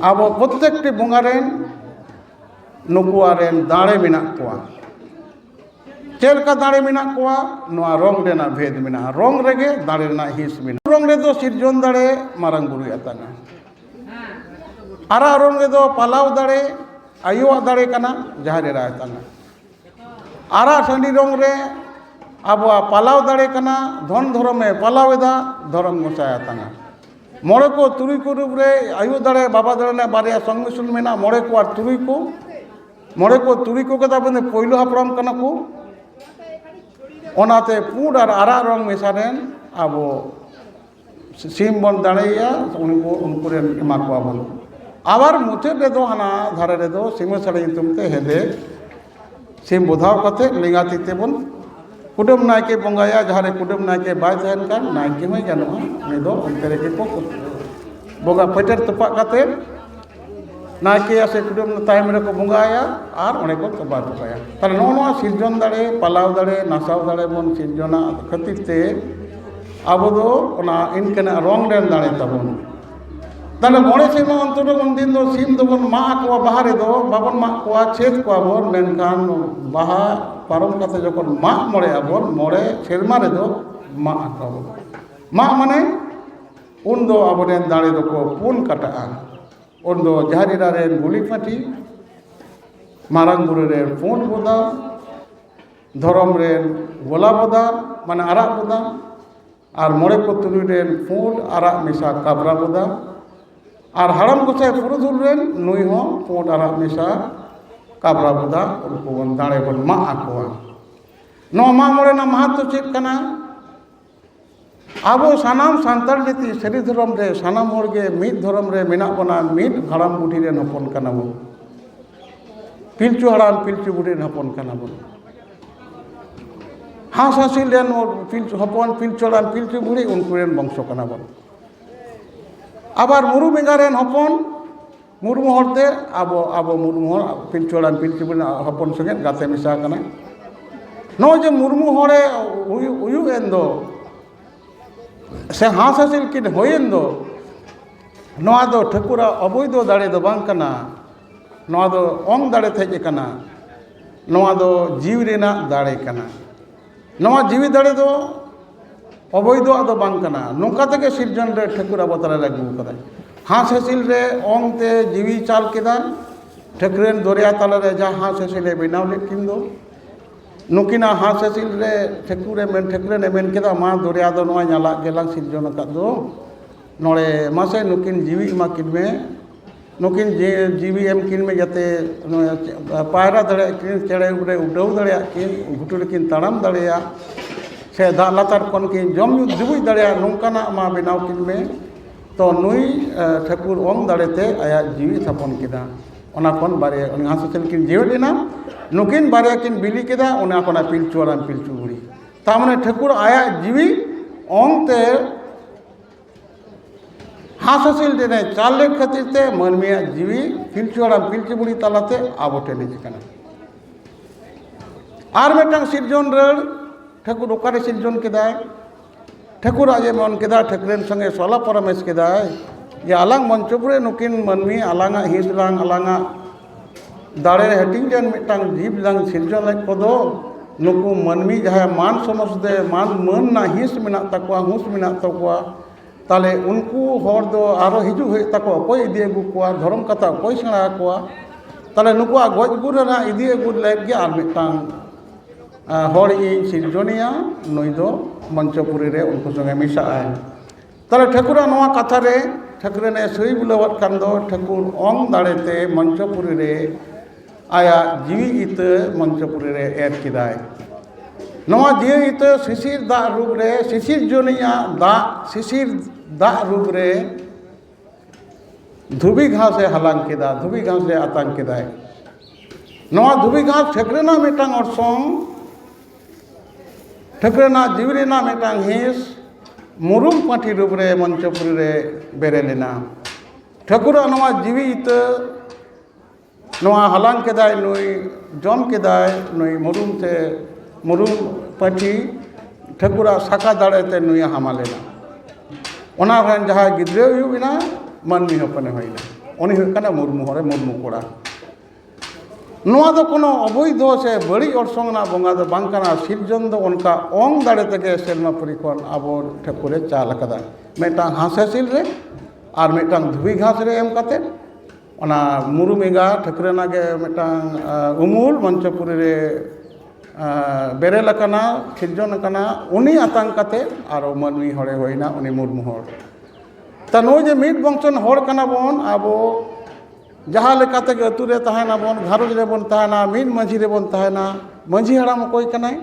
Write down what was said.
अब प्रत्येकटी बंगारेन नुकुआरेन दाड़े मेना कोआ चेलका दाड़े मेना कोआ नोआ रंग रेना भेद मेना रंग रेगे दाड़े रेना हिस मेना रंग रे दो सिरजोन दाड़े मारांग बुरु याताना आरा रंग रे दो पालाव दाड़े आयुआ दाड़े कना जहारे रायताना आरा संडी रंग रे आबुआ पालाव दाड़े कना धन धर्मे पालावेदा धर्म गोसायाताना मोड़े को तुरुई को रूप रे आयु दाड़े बाबा दाड़े बारिया संमिश्रण मेना मोड़े को और तुरुई को मोड़े को तुरुई को कदा बंदे पहिलो हापराम कना को ओनाते पुड और आरा रंग मेसारेन अब सीम बन दाड़ेया उनको उनको रेन एमा को बन आबार मुथे रे दो हाना धारे रे दो सीम साड़े तुमते हेदे सीम बोधाव कते लिंगाती तेबन कुटुम नायके बंगाया जहारे कुटुम नायके बाय तहन कान नायके में जानोआ ने दो उनते रे को बोगा पेटर तपा कते नायके से कुटुम तायम रे को बंगाया और ओने को तबा तपाया ताले नोआ सिरजन दाड़े पालाव दाड़े नासाव दाड़े बन सिरजना खतिते आबो दो ओना इनकना रंग रेन दाड़े तबन ताले मोड़े सीमा अंतर बन दिन दो सीम दो बन मा को बाहर दो बाबन मा को छेद को बन मेनकान बाहा पारम कते जखन मा मोड़े आबन मोड़े सेरमा रे दो मा को मा माने उन दो आबने दाड़े दो को पुन कटा उन दो जहारीरा रे गुली फाटी मारांग बुरे रे फोन बोदा धरम रे गोला बोदा माने आरा बोदा और मोड़े को तुलुई रे फोन आरा मिसा काबरा बोदा और हड़म गोसाई पुरुधुल रेन नुई हो फोन आरा मिसा काबरा बोदा उनको बन दाड़े बन मा आकोआ नो मा मोड़े ना महत्व चेक कना आबो सानाम सांताल जाति सरी धर्म रे सानाम होरगे मिद धर्म रे मेना बना मिद हड़ाम बुढ़ी रे हपन कना बन पिलचु हड़ाम पिलचु बुढ़ी रे हपन कना बन हास हासिल रेन पिलचु हपन पिलचु हड़ाम पिलचु बुढ़ी उनको रेन वंश कना बन आबार मुरु बेंगा रेन हपन मुरमु हरते आबो आबो मुरमु हर पिलचु हड़ाम पिलचु बुढ़ी हपन संगे गाते मिसा कना नो जे मुरमु हरे उयु एन दो से हास हासिल किन होयन दो नोआ दो ठकुरा अबैध दाड़े दो बांग कना नोआ दो ओंग दाड़े थेज कना नोआ दो जीव रेना दाड़े कना नोआ जीवी दाड़े दो अबैध दो बांग कना नोका तके सिरजन रे ठकुरा बताला लागू कदा हास हासिल रे ओंग ते जीवी चाल केदा ठकुरेन दरिया ताला रे जा हास हासिल बेनाव लेकिन दो नुकिना हास हासिल रे ठकुरे ने मेन केदा मा दरिया दो नोआ नाला गेलांग सिरजन का दो नोड़े मासे नुकिन जीवी मा किनमे नुकिन जीवी एम किनमे जाते पायरा दड़े किन चेड़े उड़े उड़ाव दड़े किन घुटुर किन ताड़ाम दड़ेया से दा लातार कोन किन जम जुबुई दड़ेया नोंकाना मा बेनाव किनमे तो नुई ठकुर ओम दड़ेते आया जीवी थापन केदा ओना कोन बारे उनी हास हासिल किन जीवलेना नुकिन बारे किन बिली केदा ओना कोना पिलचु हड़ाम पिलचु बुढ़ी तामने ठकुर आया जीवी ओंगते हास हासिल देने चाल ले खातिर ते मनमिया जीवी पिलचु हड़ाम पिलचु बुढ़ी तालाते आबोटे निजे कना आर मेटांग सिरजन रड़ ठकुर ओकारे सिरजन केदाय ठकुर आजे मन केदा ठकुरेन संगे सोला परमेश केदाय जे आलांग मंचपुरे नुकिन मनमी आलांगा हिसलांग आलांगा दाड़े हटिंग जन मिटांग जीव लांग सिरजन लाग कोदो नुकु मनमी जहाँ मान समझ दे मान मन ना हिस मेना तकवा हुस मेना तकवा ताले उनको हर दो आरो हिजु हे तको कोई इदी अगु कोआ धर्म कथा कोई सेणा कोआ ताले नुकुआ गज गुर ना इदी अगु लेग गे आर मिटांग हर इ सिरजनिया नई दो मंचपुरी रे उनको संगे मिसा आए ताले ठकुरा नोआ कथा रे ठकुरे ने सही बुलावत कान दो ठकुर ओंग दाड़ेते मंचपुरी रे आया जीवी इत मंचपुरी रे एर किदाय नोआ जीवी इत शिशिर दा रूप रे शिशिर जोनिया दा शिशिर दा रूप रे धुबी घास से हलांग केदा धुबी घास से आतांग केदाय नोआ धुबी घास ठकुरे ना मिटांग अरसोंग ठकुरे ना जीवी ना मिटांग हिस मुरुम पाठी रूप रे मंचपुरी रे बेरेलेना ठकुरा नोआ जीवी इत नोआ हलांग केदाय नुई जम केदाय नुई मुरुम ते मुरुम पाठी ठकुरा साका दाड़ेते नुई हामालेना ओना जहाँ गिद्रे हुई मनमी हपने होइना उनी हुई कना मुर्मू हरे मुर्मू कोड़ा नोआ दो कोनो अवैध से बड़ी अर्सों ना बंगा दो बांग कना सिरजन दो उनका ओंग दाड़े तके सेलमापुरी खन आबो ठेकुरे चाल कदा मेटांग हासेसिल रे और मेटांग धुबी घास रे एम काते ओना मुरुमेगा ठेकुरेना के मेटांग उमूल मंचपुरी रे बेरेल कना सिरजन कना उनी आतांग काते आरो मानवी हड़े होइना उनी मुर्मू हड़ ता नो जे मिड बंशन हड़ कना बोन आबो जहाँ लेकाते अतु रे तहाना बोन घारोज रे बोन तहाना मीन माझी रे बोन तहाना माझी हड़ाम कोई कनाय